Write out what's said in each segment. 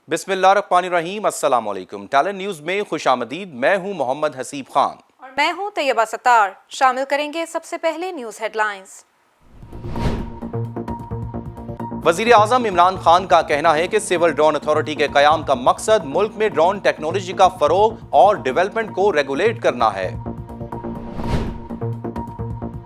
बिस्मिल्लाहिर्रहमानिर्रहीम, अस्सलाम वालेकुम। टैलेंट न्यूज़ में खुश आमदीद। मैं हूं मोहम्मद हसीब खान और मैं हूं तैयबा सत्तार। शामिल करेंगे सबसे पहले न्यूज़ हेडलाइंस। वज़ीर आज़म इमरान खान का कहना है कि सिविल ड्रोन अथॉरिटी के क़याम का मकसद मुल्क में ड्रोन टेक्नोलॉजी का फ़रोग और डेवलपमेंट को रेगुलेट करना है।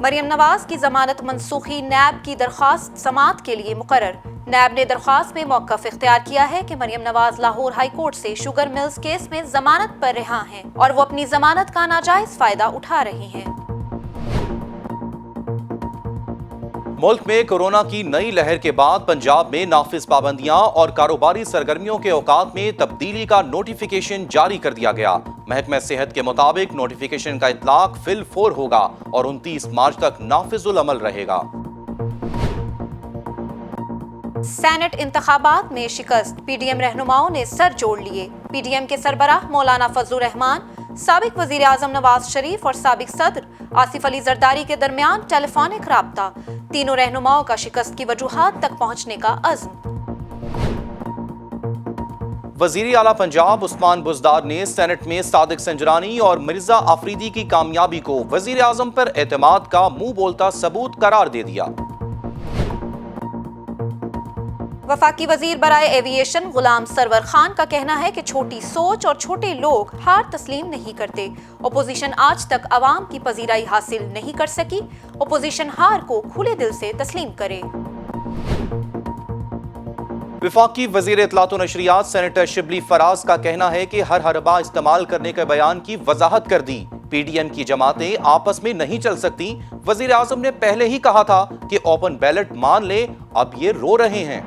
मरियम नवाज की जमानत मनसूखी नैब की दरख्वास्त समाअत के लिए मुकर्रर। नैब ने दरख्वास्त में मौक़िफ़ इख्तियार किया है कि मरियम नवाज लाहौर हाई कोर्ट से शुगर मिल्स केस में जमानत पर रिहा हैं और वो अपनी जमानत का नाजायज फायदा उठा रही हैं। मुल्क में कोरोना की नई लहर के बाद पंजाब में नाफिज पाबंदियां और कारोबारी सरगर्मियों के औकात में तब्दीली का नोटिफिकेशन जारी कर दिया गया। महकमा सेहत के मुताबिक नोटिफिकेशन का इतलाक फिल फोर होगा और 29 मार्च तक नाफिजुल अमल रहेगा। सेनेट इंतखाबात में शिकस्त, पीडीएम रहनुमाओं ने सर जोड़ लिए। पीडीएम के सरबराह मौलाना फजलुर रहमान, साबिक वजीर आजम नवाज शरीफ और साबिक सदर आसिफ अली जरदारी के दरमियान टेलीफोनिक राब्ता। तीनों रहनुमाओं का शिकस्त की वजूहात तक पहुंचने का अज़्म। वजीर आला पंजाब उस्मान बुज़दार ने सेनेट में सादिक संजरानी और मिर्जा आफरीदी की कामयाबी को वजीर आजम पर एतमाद का मुंह बोलता सबूत करार दे दिया। वफाकी वजीर बराए एविएशन गुलाम सरवर खान का कहना है कि छोटी सोच और छोटे लोग हार तस्लीम नहीं करते। अपोजिशन आज तक अवाम की पजीराई हासिल नहीं कर सकी। अपोजिशन हार को खुले दिल से तस्लीम करे। वफाकी वजीर इत्तलात व नशरियात सेनेटर शिबली फराज का कहना है कि हर हरबा इस्तेमाल करने के बयान की वजाहत कर दी। पीडीएम की जमातें आपस में नहीं चल सकती। वजीर आजम ने पहले ही कहा था कि ओपन बैलेट मान ले, अब ये रो रहे हैं।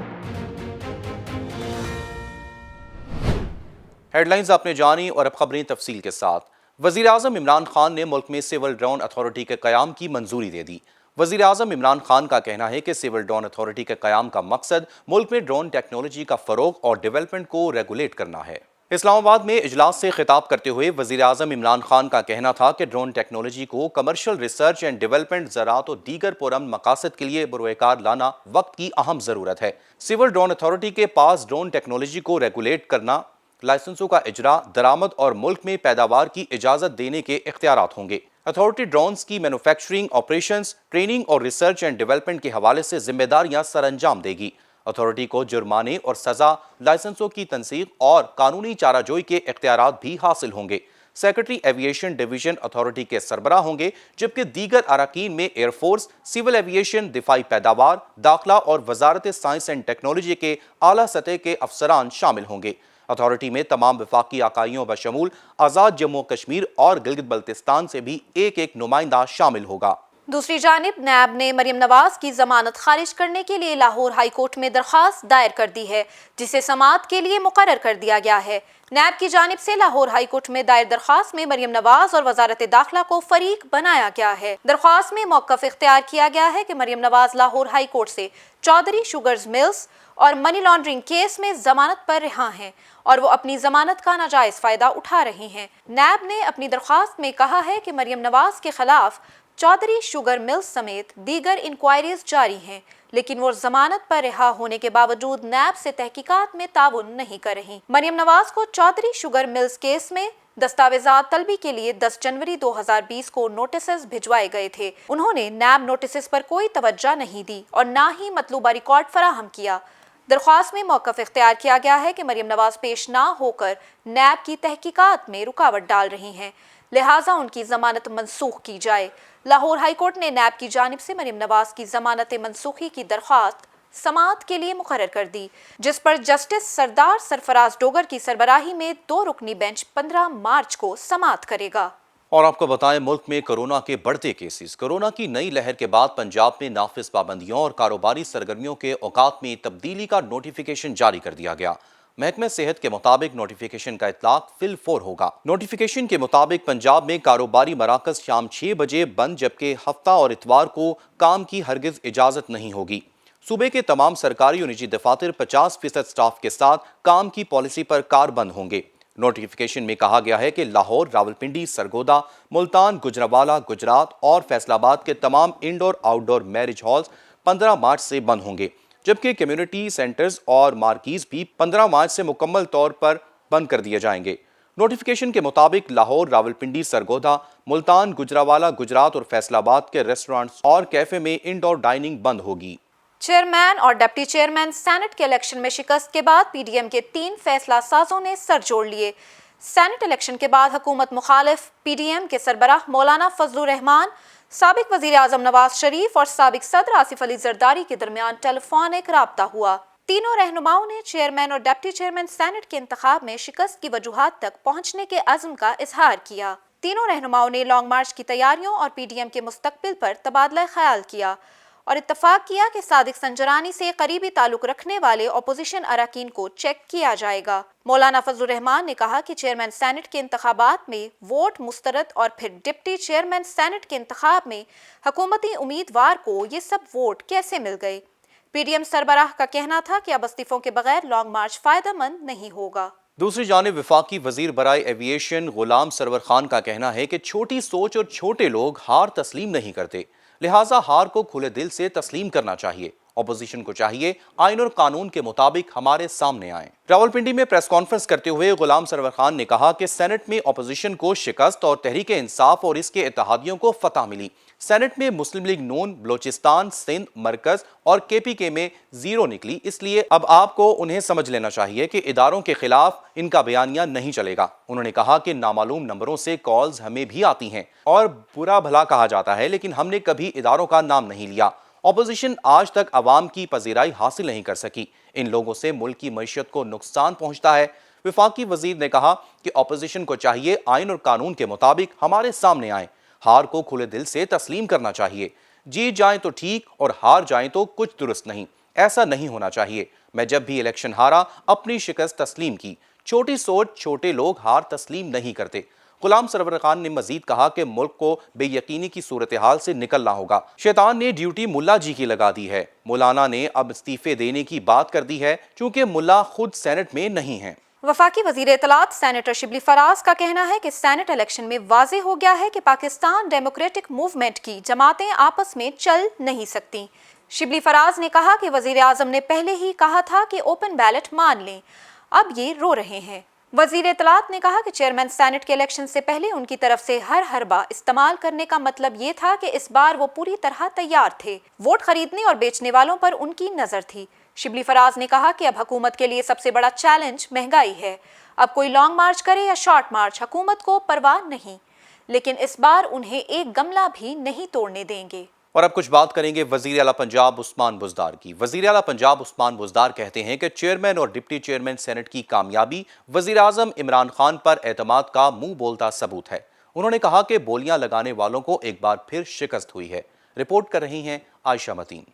हेडलाइंस आपने जानी और अब खबरें तफसील के साथ। वज़ीर आज़म इमरान खान ने मुल्क में सिविल ड्रोन अथॉरिटी के क़याम की मंजूरी दे दी। वज़ीर आज़म इमरान खान का कहना है कि सिविल ड्रोन अथॉरिटी के क़याम का मकसद मुल्क में ड्रोन टेक्नोलॉजी का फ़रोग और डेवलपमेंट को रेगुलेट करना है। इस्लामाबाद में इजलास से खिताब करते हुए वज़ीर आज़म इमरान खान का कहना था कि ड्रोन टेक्नोलॉजी को कमर्शियल रिसर्च एंड डेवलपमेंट, ज़राअत और दीगर पुरअमन मकासद के लिए बरोकार लाना वक्त की अहम ज़रूरत है। सिविल ड्रोन अथॉरिटी के पास ड्रोन टेक्नोलॉजी को रेगुलेट करना, लाइसेंसों का इजरा, दरामद और मुल्क में पैदावार की इजाज़त देने के इख्तियारात होंगे। अथॉरिटी ड्रोन्स की मैन्युफैक्चरिंग, ऑपरेशंस, ट्रेनिंग और रिसर्च एंड डेवलपमेंट के हवाले से जिम्मेदारियां सर अंजाम देगी। अथॉरिटी को जुर्माने और सज़ा, लाइसेंसों की तनसीख और कानूनी चाराजोई के इख्तियारात भी हासिल होंगे। सेक्रेटरी एविएशन डिवीजन अथॉरिटी के सरबराह होंगे, जबकि दीगर अराकीन में एयरफोर्स, सिविल एविएशन, दिफाई पैदावार, दाखिला और वजारत साइंस एंड टेक्नोलॉजी के आला सतह के अफसरान शामिल होंगे। अथॉरिटी में तमाम वफाकी आकाइयों बशमूल आज़ाद जम्मू कश्मीर और गिलगित बल्तिस्तान से भी एक एक नुमाइंदा शामिल होगा। दूसरी जानिब नैब ने मरियम नवाज की जमानत खारिज करने के लिए लाहौर हाई कोर्ट में दरख्वास्त दायर कर दी है, जिसे समाअत के लिए मुकर्रर कर दिया गया है। नैब की जानिब से लाहौर हाई कोर्ट में दायर दरख्वास्त में मरियम नवाज और वजारत दाखिला को फरीक बनाया गया है। दरख्वास्त में मौक़िफ़ इख्तियार किया गया है कि मरियम नवाज लाहौर हाई कोर्ट से चौधरी शुगर्स मिल्स और मनी लॉन्ड्रिंग केस में जमानत पर रिहा हैं और वो अपनी जमानत का नाजायज फायदा उठा रही हैं। नैब ने अपनी दरख्वास्त में कहा है कि मरियम नवाज के खिलाफ चौधरी शुगर मिल्स समेत दीगर इंक्वायरीज जारी हैं, लेकिन वो जमानत पर रिहा होने के बावजूद नैब से तहकीकात में ताउन नहीं कर रही। मरियम नवाज को चौधरी शुगर मिल्स केस में दस्तावेजात तलबी के लिए 10 जनवरी 2020 को नोटिस भिजवाए गए थे। उन्होंने नैब नोटिस पर कोई तवज्जो नहीं दी और ना ही मतलूबा रिकॉर्ड फराहम किया। दरख्वास्त में मौक़िफ़ इख्तियार किया गया है कि मरियम नवाज पेश ना होकर नैब की तहकीकात में रुकावट डाल रही हैं, लिहाजा उनकी जमानत मनसूख की जाए। लाहौर हाई कोर्ट ने नैब की जानिब से मरियम नवाज की जमानत मनसूखी की दरख्वास्त समाअत के लिए मुकर्रर कर दी, जिस पर जस्टिस सरदार सरफराज डोगर की सरबराही में 2 रुकनी बेंच 15 मार्च को समाअत करेगा। और आपको बताएं, मुल्क में कोरोना के बढ़ते केसेस। कोरोना की नई लहर के बाद पंजाब में नाफिज पाबंदियों और कारोबारी सरगर्मियों के औकात में तब्दीली का नोटिफिकेशन जारी कर दिया गया। महकमे सेहत के मुताबिक नोटिफिकेशन का इतलाक फिल फोर होगा। नोटिफिकेशन के मुताबिक पंजाब में कारोबारी मराकज शाम 6 बजे बंद, जबकि हफ्ता और इतवार को काम की हरगिज इजाजत नहीं होगी। सूबे के तमाम सरकारी और निजी दफातर 50% स्टाफ के साथ काम की पॉलिसी पर कारबंद होंगे। نوٹیفیکیشن میں کہا گیا ہے کہ لاہور، راولپنڈی، سرگودا، ملتان، گجرانوالہ، گجرات اور فیصل آباد کے تمام انڈور آؤٹ ڈور میرج ہالز 15 مارچ سے بند ہوں گے، جبکہ کمیونٹی سینٹرز اور مارکیز بھی 15 مارچ سے مکمل طور پر بند کر دیے جائیں گے۔ نوٹیفیکیشن کے مطابق لاہور، راولپنڈی، سرگودا، ملتان، گجرانوالہ، گجرات اور فیصل آباد کے ریسٹورانٹس اور کیفے میں انڈور ڈائننگ بند ہوگی۔ چیئرمین اور ڈپٹی چیئرمین سینٹ کے الیکشن میں شکست کے بعد پی ڈی ایم کے 3 فیصلہ سازوں نے سر جوڑ لیے۔ سینٹ الیکشن کے بعد حکومت مخالف پی ڈی ایم کے سربراہ مولانا فضل الرحمان، سابق وزیر اعظم نواز شریف اور سابق صدر آصف علی زرداری کے درمیان ٹیلی فونک رابطہ ہوا۔ تینوں رہنماؤں نے چیئرمین اور ڈپٹی چیئرمین سینٹ کے انتخاب میں شکست کی وجوہات تک پہنچنے کے عزم کا اظہار کیا۔ تینوں رہنماؤں نے لانگ مارچ کی تیاریوں اور پی ڈی ایم کے مستقبل پر تبادلہ خیال کیا اور اتفاق کیا کہ صادق سنجرانی سے قریبی تعلق رکھنے والے اپوزیشن اراکین کو چیک کیا جائے گا۔ مولانا فضل الرحمان نے کہا کہ چیئرمین سینٹ کے انتخابات میں ووٹ مسترد اور پھر ڈپٹی چیئرمین سینٹ کے انتخاب میں حکومتی امیدوار کو یہ سب ووٹ کیسے مل گئے۔ پی ڈی ایم سربراہ کا کہنا تھا کہ اب استعفوں کے بغیر لانگ مارچ فائدہ مند نہیں ہوگا۔ دوسری جانب وفاقی وزیر برائے ایویشن غلام سرور خان کا کہنا ہے کہ چھوٹی سوچ اور چھوٹے لوگ ہار تسلیم نہیں کرتے، لہٰذا ہار کو کھلے دل سے تسلیم کرنا چاہیے۔ اپوزیشن کو چاہیے آئین اور قانون کے مطابق ہمارے سامنے آئیں۔ راولپنڈی میں پریس کانفرنس کرتے ہوئے غلام سرور خان نے کہا کہ سینٹ میں اپوزیشن کو شکست اور تحریک انصاف اور اس کے اتحادیوں کو فتح ملی۔ سینٹ میں مسلم لیگ نون، بلوچستان، سندھ، مرکز اور کے پی کے میں 0 نکلی، اس لیے اب آپ کو انہیں سمجھ لینا چاہیے کہ اداروں کے خلاف ان کا بیانیہ نہیں چلے گا۔ انہوں نے کہا کہ نامعلوم نمبروں سے کالز ہمیں بھی آتی ہیں اور برا بھلا کہا جاتا ہے، لیکن ہم نے کبھی اداروں کا نام نہیں لیا۔ اپوزیشن آج تک عوام کی پذیرائی حاصل نہیں کر سکی، ان لوگوں سے ملک کی معیشت کو نقصان پہنچتا ہے۔ وفاقی وزیر نے کہا کہ اپوزیشن کو چاہیے آئین اور قانون کے مطابق ہمارے سامنے آئیں، ہار کو کھلے دل سے تسلیم کرنا چاہیے، جیت جائیں تو ٹھیک اور ہار جائیں تو کچھ درست نہیں، ایسا نہیں ہونا چاہیے۔ میں جب بھی الیکشن ہارا اپنی شکست تسلیم کی، چھوٹی سوچ چھوٹے لوگ ہار تسلیم نہیں کرتے۔ غلام سرور خان نے مزید کہا کہ ملک کو بے یقینی کی صورتحال سے نکلنا ہوگا۔ شیطان نے ڈیوٹی ملا جی کی لگا دی ہے، مولانا نے اب استعفے دینے کی بات کر دی ہے چونکہ ملا خود سینٹ میں نہیں ہیں۔ وفاقی وزیر اطلاعات سینیٹر شبلی فراز کا کہنا ہے کہ سینٹ الیکشن میں واضح ہو گیا ہے کہ پاکستان ڈیموکریٹک موومنٹ کی جماعتیں آپس میں چل نہیں سکتی۔ شبلی فراز نے کہا کہ وزیر اعظم نے پہلے ہی کہا تھا کہ اوپن بیلٹ مان لیں، اب یہ رو رہے ہیں۔ وزیر اطلاعات نے کہا کہ چیئرمین سینٹ کے الیکشن سے پہلے ان کی طرف سے ہر حربہ استعمال کرنے کا مطلب یہ تھا کہ اس بار وہ پوری طرح تیار تھے، ووٹ خریدنے اور بیچنے والوں پر ان کی نظر تھی۔ شبلی فراز نے کہا کہ اب حکومت کے لیے سب سے بڑا چیلنج مہنگائی ہے، اب کوئی لانگ مارچ کرے یا شارٹ مارچ حکومت کو پرواہ نہیں، لیکن اس بار انہیں ایک گملہ بھی نہیں توڑنے دیں گے۔ اور اب کچھ بات کریں گے وزیر اعلیٰ پنجاب عثمان بزدار کی۔ وزیر اعلیٰ پنجاب عثمان بزدار کہتے ہیں کہ چیئرمین اور ڈپٹی چیئرمین سینٹ کی کامیابی وزیر اعظم عمران خان پر اعتماد کا منہ بولتا ثبوت ہے۔ انہوں نے کہا کہ بولیاں لگانے والوں کو ایک بار پھر شکست ہوئی ہے۔ رپورٹ کر رہی ہیں عائشہ متین۔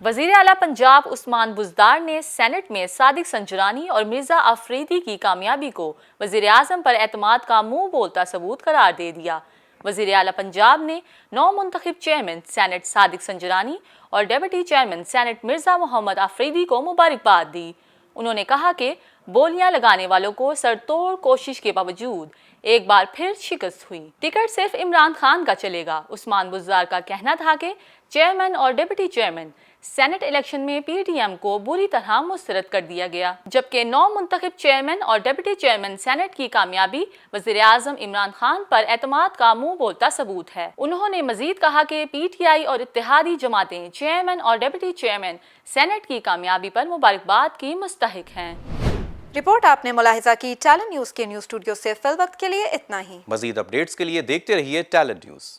وزیر اعلیٰ پنجاب عثمان بزدار نے سینٹ میں صادق سنجرانی اور مرزا آفریدی کی کامیابی کو وزیر اعظم پر اعتماد کا منہ بولتا ثبوت قرار دے دیا۔ وزیر اعلیٰ پنجاب نے نو منتخب چیئرمین سینٹ صادق سنجرانی اور deputy chairman senate Mirza Muhammad Afridi کو مبارکباد دی۔ انہوں نے کہا کہ بولیاں لگانے والوں کو سر توڑ کوشش کے باوجود ایک بار پھر شکست ہوئی۔ ٹکٹ صرف عمران خان کا چلے گا۔ عثمان بزدار کا کہنا تھا کہ چیئرمین اور ڈپٹی چیئرمین سینٹ الیکشن میں پی ڈی ایم کو بری طرح مسترد کر دیا گیا، جبکہ 9 منتخب چیئرمین اور ڈپٹی چیئرمین سینٹ کی کامیابی وزیر اعظم عمران خان پر اعتماد کا منہ بولتا ثبوت ہے۔ انہوں نے مزید کہا کہ پی ٹی آئی اور اتحادی جماعتیں چیئرمین اور ڈپٹی چیئرمین سینٹ کی کامیابی پر مبارکباد کی مستحق ہیں۔ رپورٹ آپ نے ملاحظہ کی۔ ٹیلنٹ نیوز کے نیوز اسٹوڈیو سے فی الوقت کے لیے اتنا ہی۔ مزید اپڈیٹس کے لیے دیکھتے رہیے ٹیلنٹ نیوز۔